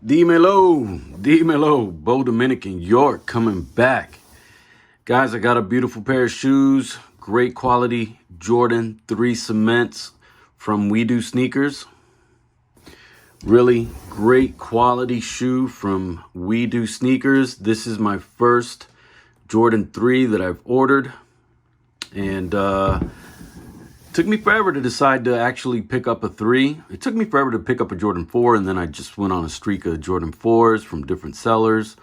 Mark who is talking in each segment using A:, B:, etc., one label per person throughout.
A: Dímelo, Bo Dominican York coming back. Guys, I got a beautiful pair of shoes, great quality Jordan 3 cements from Wedosneakers. Really great quality shoe from Wedosneakers. This is my first Jordan 3 that I've ordered, and took me forever to decide to actually pick up a 3. It took me forever to pick up a Jordan 4, and then I just went on a streak of Jordan 4s from different sellers.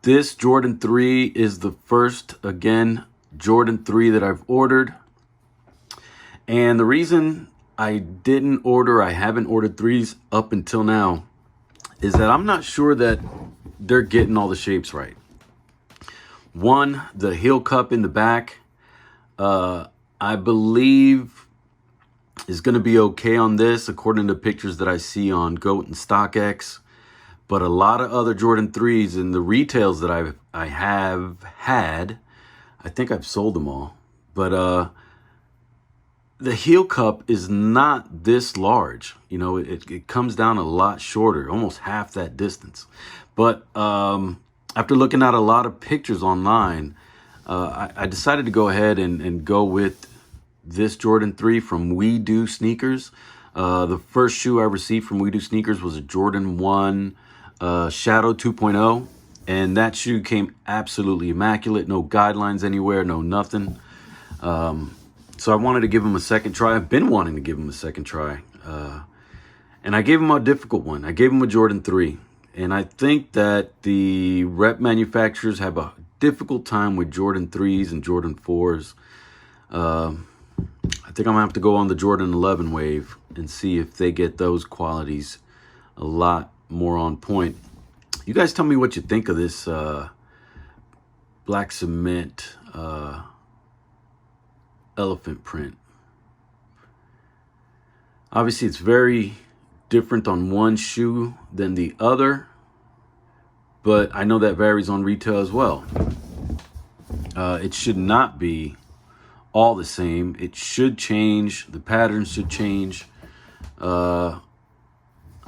A: This Jordan 3 is the first, again, Jordan 3 that I've ordered. And the reason I haven't ordered 3s up until now, is that I'm not sure that they're getting all the shapes right. One, the heel cup in the back, I believe is going to be okay on this, according to pictures that I see on GOAT and StockX. But a lot of other Jordan 3s and the retails that I have had, I think I've sold them all. But the heel cup is not this large. You know, it comes down a lot shorter, almost half that distance. But after looking at a lot of pictures online, I decided to go ahead and go with this Jordan 3 from Wedosneakers. The first shoe I received from Wedosneakers was a Jordan 1 Shadow 2.0, and that shoe came absolutely immaculate. No guidelines anywhere, no nothing. So I wanted to give him a second try. I've been wanting to give him a second try. And I gave him a difficult one. I gave him a Jordan 3. And I think that the rep manufacturers have a difficult time with Jordan 3s and Jordan 4s. I think I'm going to have to go on the Jordan 11 wave and see if they get those qualities a lot more on point. You guys tell me what you think of this black cement elephant print. Obviously, it's very different on one shoe than the other, but I know that varies on retail as well. It should not be all the same. It should change. The patterns should change. And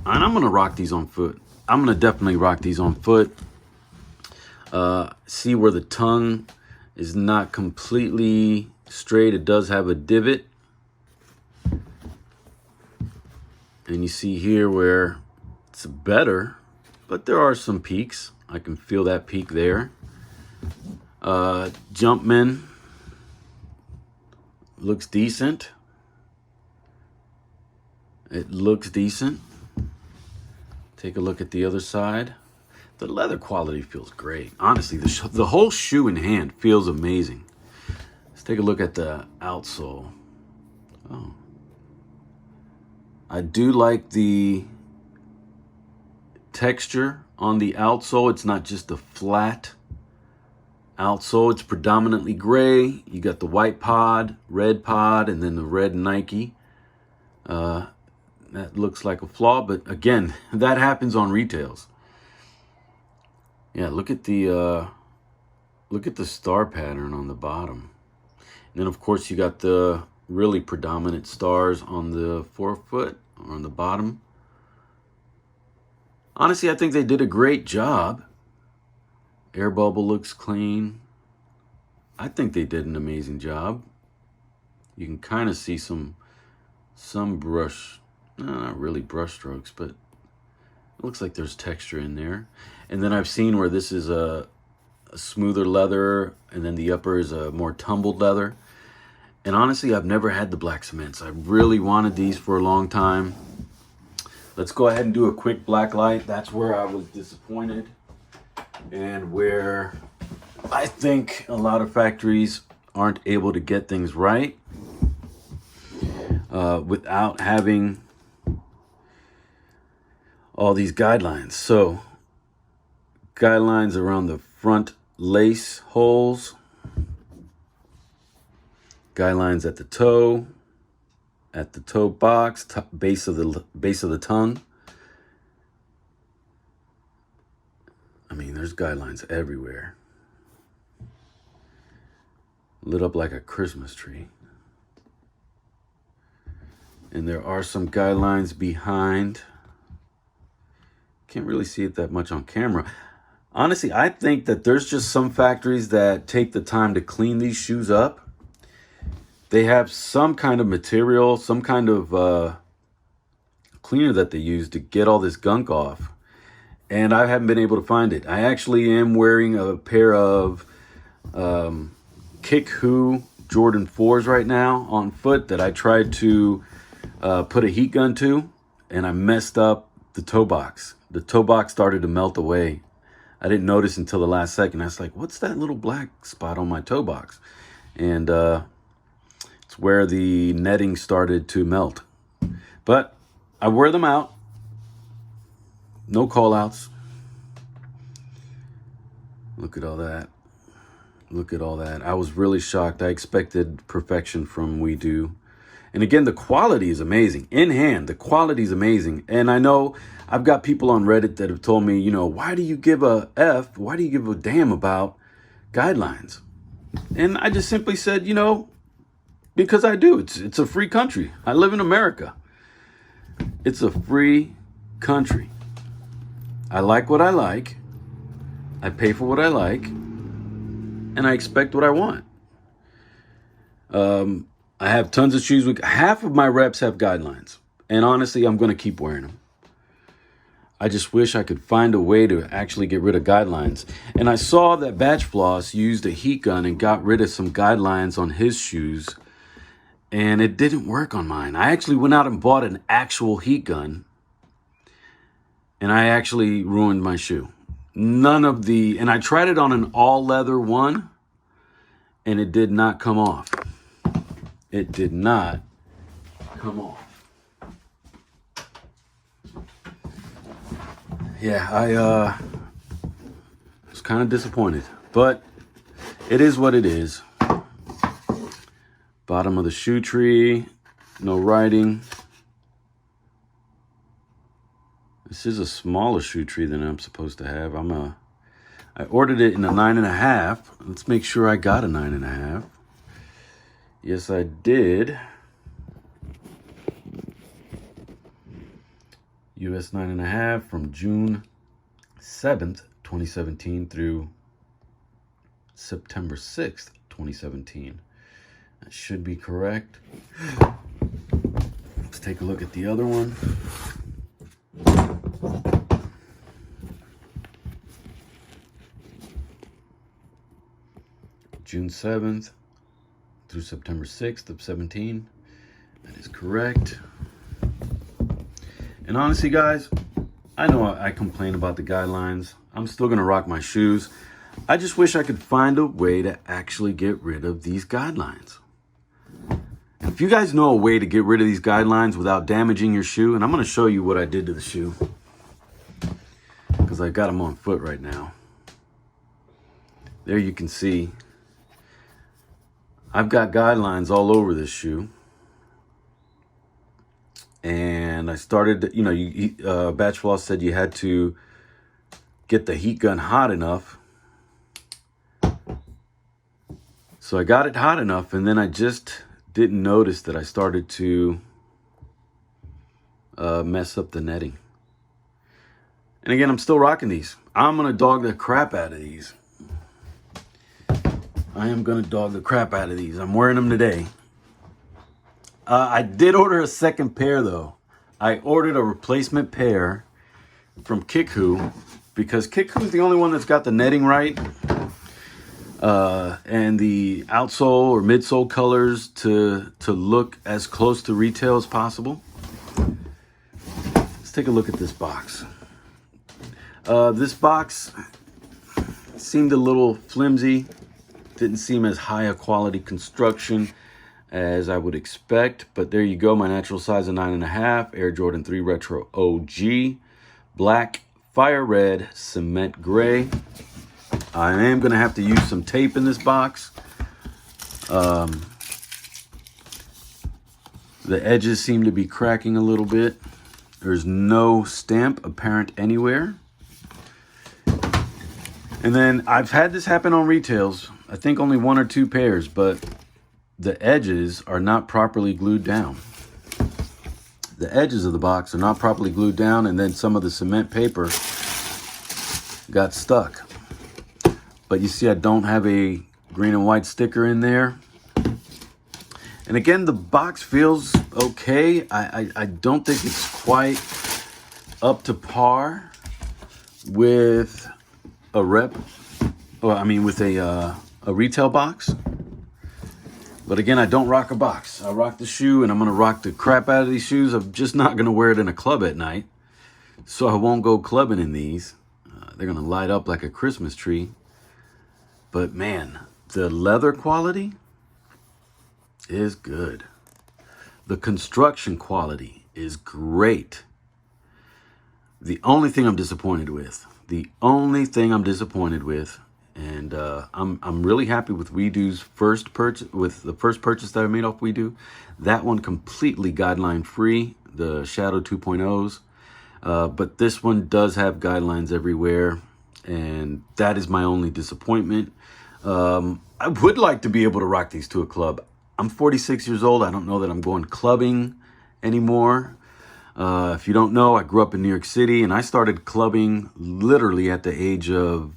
A: I'm going to rock these on foot. I'm going to definitely rock these on foot. See where the tongue is not completely straight. It does have a divot. And you see here where it's better, but there are some peaks. I can feel that peak there. Jumpman looks decent. It looks decent. Take a look at the other side. The leather quality feels great. Honestly, the whole shoe in hand feels amazing. Let's take a look at the outsole. Oh. I do like the texture on the outsole. It's not just a flat outsole. It's predominantly gray. You got the white pod, red pod, and then the red Nike. That looks like a flaw, but again, that happens on retails. Yeah, look at the star pattern on the bottom. And then of course you got the really predominant stars on the forefoot or on the bottom. Honestly, I think they did a great job. Air bubble looks clean. I think they did an amazing job. You can kind of see some brush, not really brush strokes, but it looks like there's texture in there. And then I've seen where this is a smoother leather, and then the upper is a more tumbled leather. And honestly, I've never had the black cements. I really wanted these for a long time. Let's go ahead and do a quick black light. That's where I was disappointed, and where I think a lot of factories aren't able to get things right without having all these guidelines. So guidelines around the front lace holes, guidelines at the toe box, base of the tongue. I mean, there's guidelines everywhere. Lit up like a Christmas tree. And there are some guidelines behind Can't really see it that much on camera. Honestly, I think that there's just some factories that take the time to clean these shoes up. They have some kind of material, some kind of cleaner that they use to get all this gunk off. And I haven't been able to find it. I actually am wearing a pair of Kick-Hu Jordan 4s right now on foot that I tried to put a heat gun to, and I messed up the toe box. The toe box started to melt away. I didn't notice until the last second. I was like, what's that little black spot on my toe box? And it's where the netting started to melt. But I wear them out. No call outs. Look at all that. Look at all that. I was really shocked. I expected perfection from Wedo. And again, the quality is amazing. In hand, the quality is amazing. And I know I've got people on Reddit that have told me, you know, why do you give a F? Why do you give a damn about guidelines? And I just simply said, you know, because I do. It's a free country. I live in America. It's a free country. I like what I like. I pay for what I like. And I expect what I want. I have tons of shoes. Half of my reps have guidelines. And honestly, I'm going to keep wearing them. I just wish I could find a way to actually get rid of guidelines. And I saw that Batch Floss used a heat gun and got rid of some guidelines on his shoes. And it didn't work on mine. I actually went out and bought an actual heat gun. And I actually ruined my shoe. And I tried it on an all leather one. And it did not come off. It did not come off. Yeah, I was kind of disappointed, but it is what it is. Bottom of the shoe tree, no writing. This is a smaller shoe tree than I'm supposed to have. I ordered it in a 9.5. Let's make sure I got a 9.5. Yes, I did. US 9.5 from June 7th, 2017 through September 6th, 2017. That should be correct. Let's take a look at the other one. June 7th through September 6th of 17. That is correct. And honestly, guys, I know I complain about the guidelines. I'm still going to rock my shoes. I just wish I could find a way to actually get rid of these guidelines. If you guys know a way to get rid of these guidelines without damaging your shoe, and I'm going to show you what I did to the shoe, because I got them on foot right now. There you can see I've got guidelines all over this shoe. And I started, you know, Batch Floss said you had to get the heat gun hot enough. So I got it hot enough, and then I just didn't notice that I started to mess up the netting. And again, I'm still rocking these. I'm going to dog the crap out of these. I am going to dog the crap out of these. I'm wearing them today. I did order a second pair, though. I ordered a replacement pair from Kick-Hu because Kick-Hu is the only one that's got the netting right. And the outsole or midsole colors to look as close to retail as possible. Let's take a look at this box. This box seemed a little flimsy. Didn't seem as high a quality construction as I would expect, but there you go. My natural size of 9.5, Air Jordan 3 Retro OG, black, fire red, cement gray. I am going to have to use some tape in this box. The edges seem to be cracking a little bit. There's no stamp apparent anywhere. And then I've had this happen on retails. I think only 1 or 2 pairs, but the edges are not properly glued down. the edges of the box are not properly glued down, and then some of the cement paper got stuck. But you see I don't have a green and white sticker in there. And again, the box feels okay. I don't think it's quite up to par with a with a retail box. But again, I don't rock a box. I rock the shoe, and I'm gonna rock the crap out of these shoes. I'm just not gonna wear it in a club at night. So I won't go clubbing in these. They're gonna light up like a Christmas tree. But man, the leather quality is good. The construction quality is great. The only thing I'm disappointed with, and I'm really happy with Wedoo's first purchase, with the first purchase that I made off Wedoo. That one completely guideline free, the Shadow 2.0s. But this one does have guidelines everywhere, and that is my only disappointment. I would like to be able to rock these to a club. I'm 46 years old. I don't know that I'm going clubbing anymore. If you don't know, I grew up in New York City, and I started clubbing literally at the age of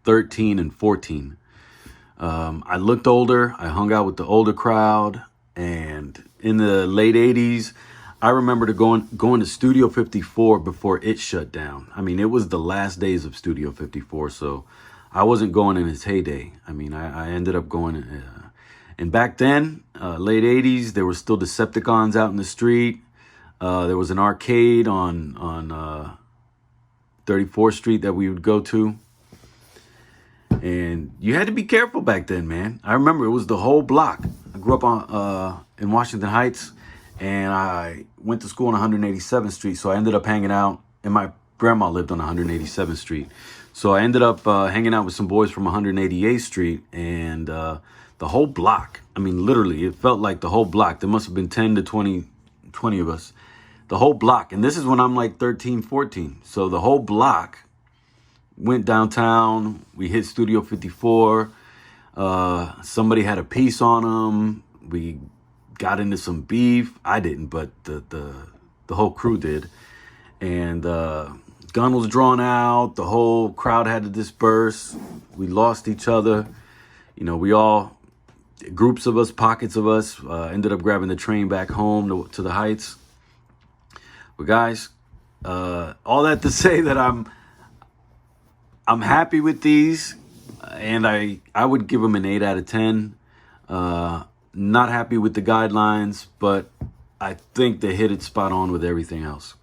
A: 13 and 14. I looked older. I hung out with the older crowd, and in the late 80s, I remember going to Studio 54 before it shut down. I mean, it was the last days of Studio 54, so I wasn't going in its heyday. I mean, I ended up going, and back then, late 80s, there were still Decepticons out in the street. There was an arcade on 34th Street that we would go to. And you had to be careful back then, man. I remember it was the whole block. I grew up in Washington Heights, and I went to school on 187th Street. So I ended up hanging out, and my grandma lived on 187th Street. So I ended up hanging out with some boys from 188th Street, and the whole block. I mean, literally, it felt like the whole block. There must have been 10 to 20 of us. The whole block. And this is when I'm like 13, 14. So the whole block went downtown. We hit Studio 54. Somebody had a piece on them. We got into some beef. I didn't, but the whole crew did. And gun was drawn out. The whole crowd had to disperse. We lost each other. You know, we all, groups of us, pockets of us, ended up grabbing the train back home to the Heights. But guys, all that to say that I'm happy with these, and I would give them an 8 out of 10. Not happy with the guidelines, but I think they hit it spot on with everything else.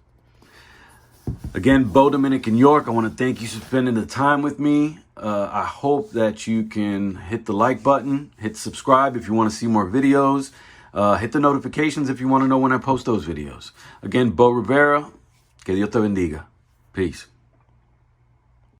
A: Again, Bo Dominican York, I want to thank you for spending the time with me. I hope that you can hit the like button, hit subscribe if you want to see more videos. Hit the notifications if you want to know when I post those videos. Again, Bo Rivera, que Dios te bendiga. Peace.